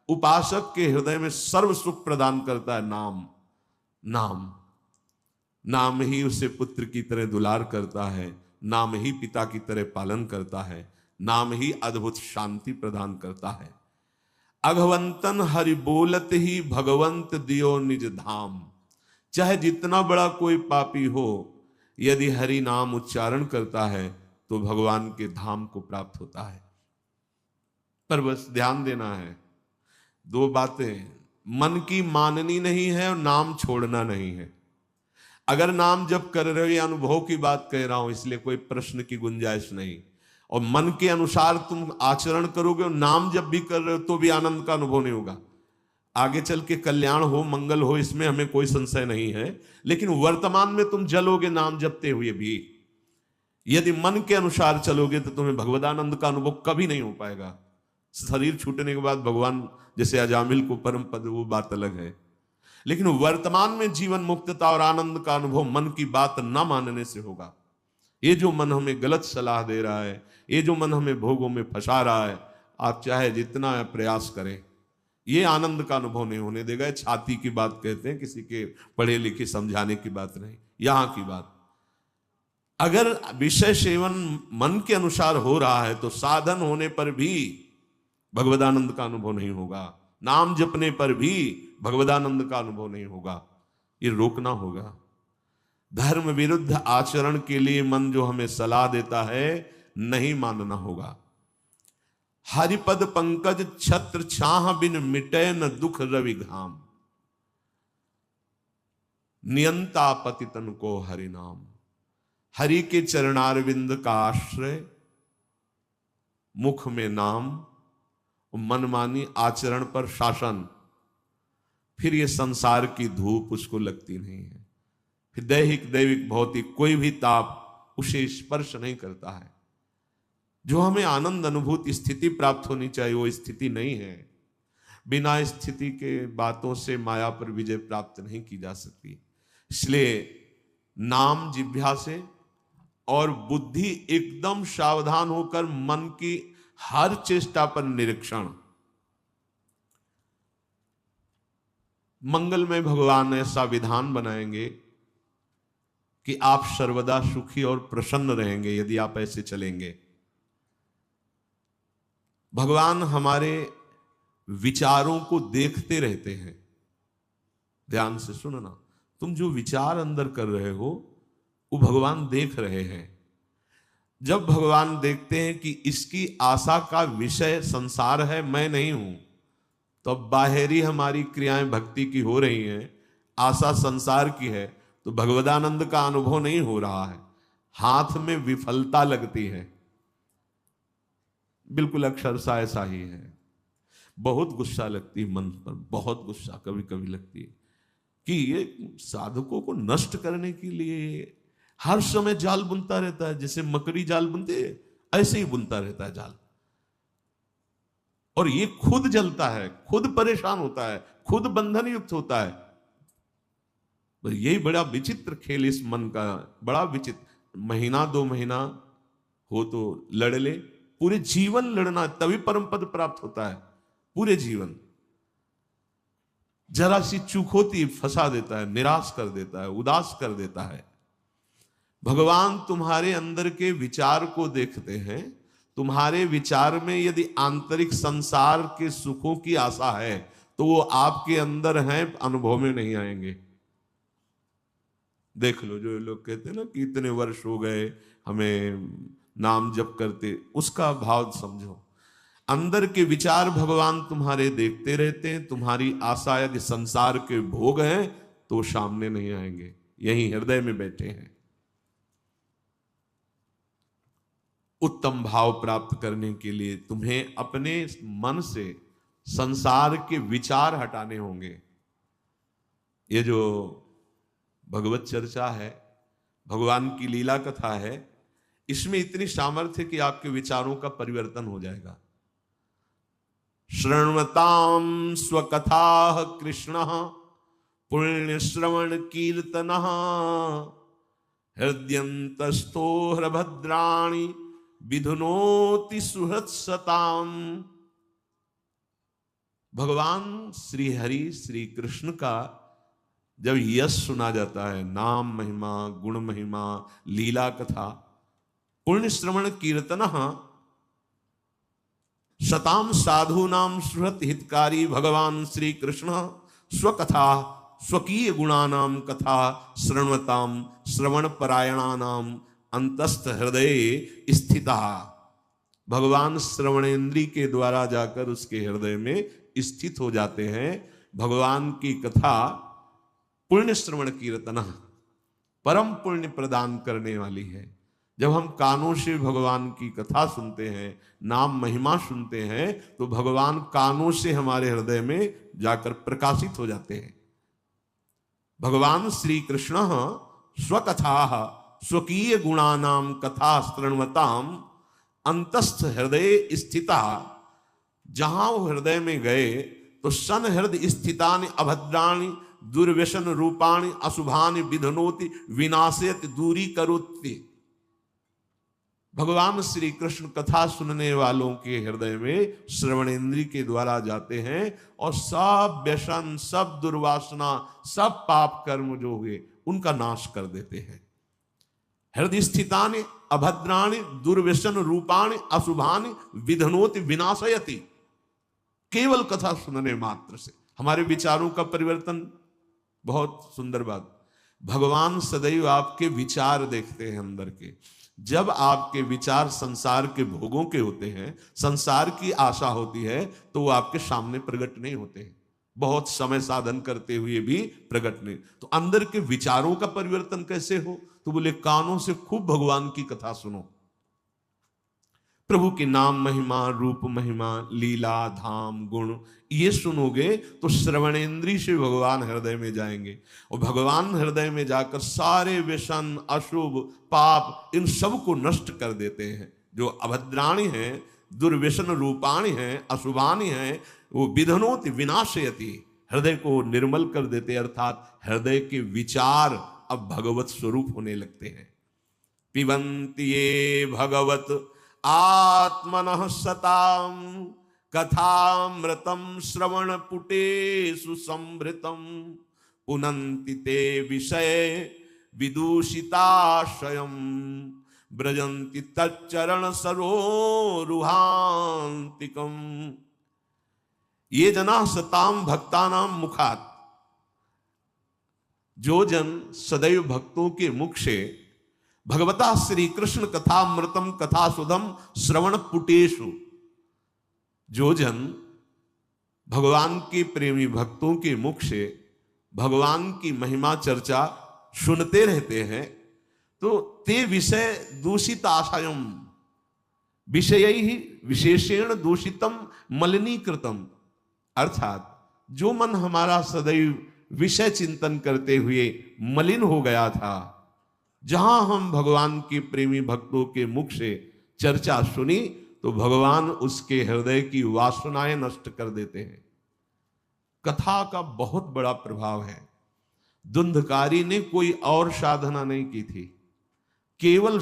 उपासक के हृदय में सर्व सुख प्रदान करता है नाम। नाम नाम ही उसे पुत्र की तरह दुलार करता है, नाम ही पिता की तरह पालन करता है, नाम ही अद्भुत शांति प्रदान करता है। अघवंतन हरि बोलत ही भगवंत दियो निज धाम। चाहे जितना बड़ा कोई पापी हो, यदि हरि नाम उच्चारण करता है तो भगवान के धाम को प्राप्त होता है। पर बस ध्यान देना है, दो बातें, मन की माननी नहीं है और नाम छोड़ना नहीं है। अगर नाम जप कर रहे हो, ये अनुभव की बात कह रहा हूं, इसलिए कोई प्रश्न की गुंजाइश नहीं, और मन के अनुसार तुम आचरण करोगे और नाम जब भी कर रहे हो तो भी आनंद का अनुभव नहीं होगा। आगे चल के कल्याण हो, मंगल हो, इसमें हमें कोई संशय नहीं है, लेकिन वर्तमान में तुम जलोगे नाम जपते हुए भी। यदि मन के अनुसार चलोगे तो तुम्हें भगवदानंद का अनुभव कभी नहीं हो पाएगा। शरीर छूटने के बाद भगवान जैसे अजामिल को परम पद, वो बात अलग है, लेकिन वर्तमान में जीवन मुक्तता और आनंद का अनुभव मन की बात न मानने से होगा। ये जो मन हमें गलत सलाह दे रहा है, ये जो मन हमें भोगों में फंसा रहा है, आप चाहे जितना प्रयास करें, ये आनंद का अनुभव नहीं होने देगा। छाती की बात कहते हैं, किसी के पढ़े लिखे समझाने की बात नहीं, यहां की बात। अगर विषय सेवन मन के अनुसार हो रहा है तो साधन होने पर भी भगवदानंद का अनुभव नहीं होगा, नाम जपने पर भी भगवदानंद का अनुभव नहीं होगा। ये रोकना होगा। धर्म विरुद्ध आचरण के लिए मन जो हमें सलाह देता है, नहीं मानना होगा। हरिपद पंकज छत्र छाह बिन मिटे न दुख रवि घाम। नियंता पतितन को हरि नाम। हरि के चरणारविंद का आश्रय, मुख में नाम, मनमानी आचरण पर शासन, फिर ये संसार की धूप उसको लगती नहीं है। फिर दैहिक दैविक भौतिक कोई भी ताप उसे स्पर्श नहीं करता है। जो हमें आनंद अनुभूति स्थिति प्राप्त होनी चाहिए, वो स्थिति नहीं है। बिना स्थिति के बातों से माया पर विजय प्राप्त नहीं की जा सकती। इसलिए नाम जिह्वा से और बुद्धि एकदम सावधान होकर मन की हर चेष्टा पर निरीक्षण। मंगलमय भगवान ऐसा विधान बनाएंगे कि आप सर्वदा सुखी और प्रसन्न रहेंगे यदि आप ऐसे चलेंगे। भगवान हमारे विचारों को देखते रहते हैं। ध्यान से सुनना, तुम जो विचार अंदर कर रहे हो वो भगवान देख रहे हैं। जब भगवान देखते हैं कि इसकी आशा का विषय संसार है, मैं नहीं हूं, तो अब बाहरी हमारी क्रियाएं भक्ति की हो रही हैं, आशा संसार की है, तो भगवदानंद का अनुभव नहीं हो रहा है, हाथ में विफलता लगती है। बिल्कुल अक्षरशः ऐसा ही है। बहुत गुस्सा लगती है मन पर, बहुत गुस्सा कभी कभी लगती है कि ये साधकों को नष्ट करने के लिए हर समय जाल बुनता रहता है। जैसे मकड़ी जाल बुनते ऐसे ही बुनता रहता है जाल, और ये खुद जलता है, खुद परेशान होता है, खुद बंधन युक्त होता है। यही बड़ा विचित्र खेल इस मन का, बड़ा विचित्र। महीना 2 महीना हो तो लड़ ले, पूरे जीवन लड़ना, तभी परम पद प्राप्त होता है। पूरे जीवन जरा सी चूक होती फंसा देता है, निराश कर देता है, उदास कर देता है। भगवान तुम्हारे अंदर के विचार को देखते हैं। तुम्हारे विचार में यदि आंतरिक संसार के सुखों की आशा है तो वो आपके अंदर हैं, अनुभव में नहीं आएंगे। देख लो, जो लोग कहते हैं ना कि इतने वर्ष हो गए हमें नाम जप करते, उसका भाव समझो। अंदर के विचार भगवान तुम्हारे देखते रहते हैं। तुम्हारी आशा यदि संसार के भोग हैं तो सामने नहीं आएंगे, यही हृदय में बैठे हैं। उत्तम भाव प्राप्त करने के लिए तुम्हें अपने मन से संसार के विचार हटाने होंगे। ये जो भगवत चर्चा है, भगवान की लीला कथा है, इसमें इतनी सामर्थ्य कि आपके विचारों का परिवर्तन हो जाएगा। श्रृण्वतां स्वकथा कृष्ण पुण्य श्रवण कीर्तन हृदयंतस्थो हृभद्राणि विधुनोति सुहृत्सताम्। भगवान श्री हरि श्री कृष्ण का जब यश सुना जाता है, नाम महिमा, गुण महिमा, लीला कथा, पुण्य श्रवण कीर्तन, शताम साधु नाम सुहृत हितकारी भगवान श्री कृष्ण स्वकथा स्वकीय गुणानाम कथा श्रृण्वताम श्रवण परायणानाम अंतस्थ हृदय स्थिता। भगवान श्रवणेन्द्री के द्वारा जाकर उसके हृदय में स्थित हो जाते हैं। भगवान की कथा पुण्य श्रवण कीर्तन परम पुण्य प्रदान करने वाली है। जब हम कानों से भगवान की कथा सुनते हैं, नाम महिमा सुनते हैं, तो भगवान कानों से हमारे हृदय में जाकर प्रकाशित हो जाते हैं। भगवान श्री कृष्ण स्वकथा स्वकीय गुणानाम कथा श्रृण्वताम अंतस्थ हृदय स्थिता। जहां वो हृदय में गए तो सन हृदय स्थितानि अभद्राणि दुर्व्यसन रूपाणि अशुभानि विधनोति विनाशयति दूरी करोति। भगवान श्री कृष्ण कथा सुनने वालों के हृदय में श्रवणेन्द्री के द्वारा जाते हैं और सब व्यसन, सब दुर्वासना, सब पाप कर्म जो हुए उनका नाश कर देते हैं। हृदय स्थितानि अभद्राणि दुर्व्यसन रूपाणि अशुभानि विधनोति विनाशयति। केवल कथा सुनने मात्र से हमारे विचारों का परिवर्तन। बहुत सुंदर बात, भगवान सदैव आपके विचार देखते हैं अंदर के। जब आपके विचार संसार के भोगों के होते हैं, संसार की आशा होती है, तो वो आपके सामने प्रकट नहीं होते हैं। बहुत समय साधन करते हुए भी प्रकट नहीं। तो अंदर के विचारों का परिवर्तन कैसे हो? तो बोले कानों से खूब भगवान की कथा सुनो, प्रभु के नाम महिमा, रूप महिमा, लीला, धाम, गुण, ये सुनोगे तो श्रवणेन्द्री से भगवान हृदय में जाएंगे और भगवान हृदय में जाकर सारे व्यसन, अशुभ, पाप, इन सब को नष्ट कर देते हैं। जो अभद्राणी हैं, दुर्व्यसन रूपाणी हैं, अशुभानी हैं, वो विधनोति विनाशयति, हृदय को निर्मल कर देते, अर्थात हृदय के विचार अब भगवत स्वरूप होने लगते हैं। पिबन्ति ये भगवत आत्मनः सताम कथामृतम श्रवण पुटेषु संभृतम पुनन्ति ते विषय विदूषिताशयम् ब्रजन्ति तच्चरण सरोरुहान्तिकम्। ये जना सताम भक्तानाम मुखात्, जो जन सदैव भक्तों के मुख से भगवता श्री कृष्ण कथामृतम कथा सुधम श्रवण पुटेषु, जो जन भगवान के प्रेमी भक्तों के मुख से भगवान की महिमा चर्चा सुनते रहते हैं, तो ते विषय दूषित आशयम, विषय ही विशेषेण दूषितम मलिनीकृतम, अर्थात जो मन हमारा सदैव विषय चिंतन करते हुए मलिन हो गया था, जहां हम भगवान के प्रेमी भक्तों के मुख से चर्चा सुनी तो भगवान उसके हृदय की वासनाएं नष्ट कर देते हैं। कथा का बहुत बड़ा प्रभाव है। धुंधकारी ने कोई और साधना नहीं की थी, केवल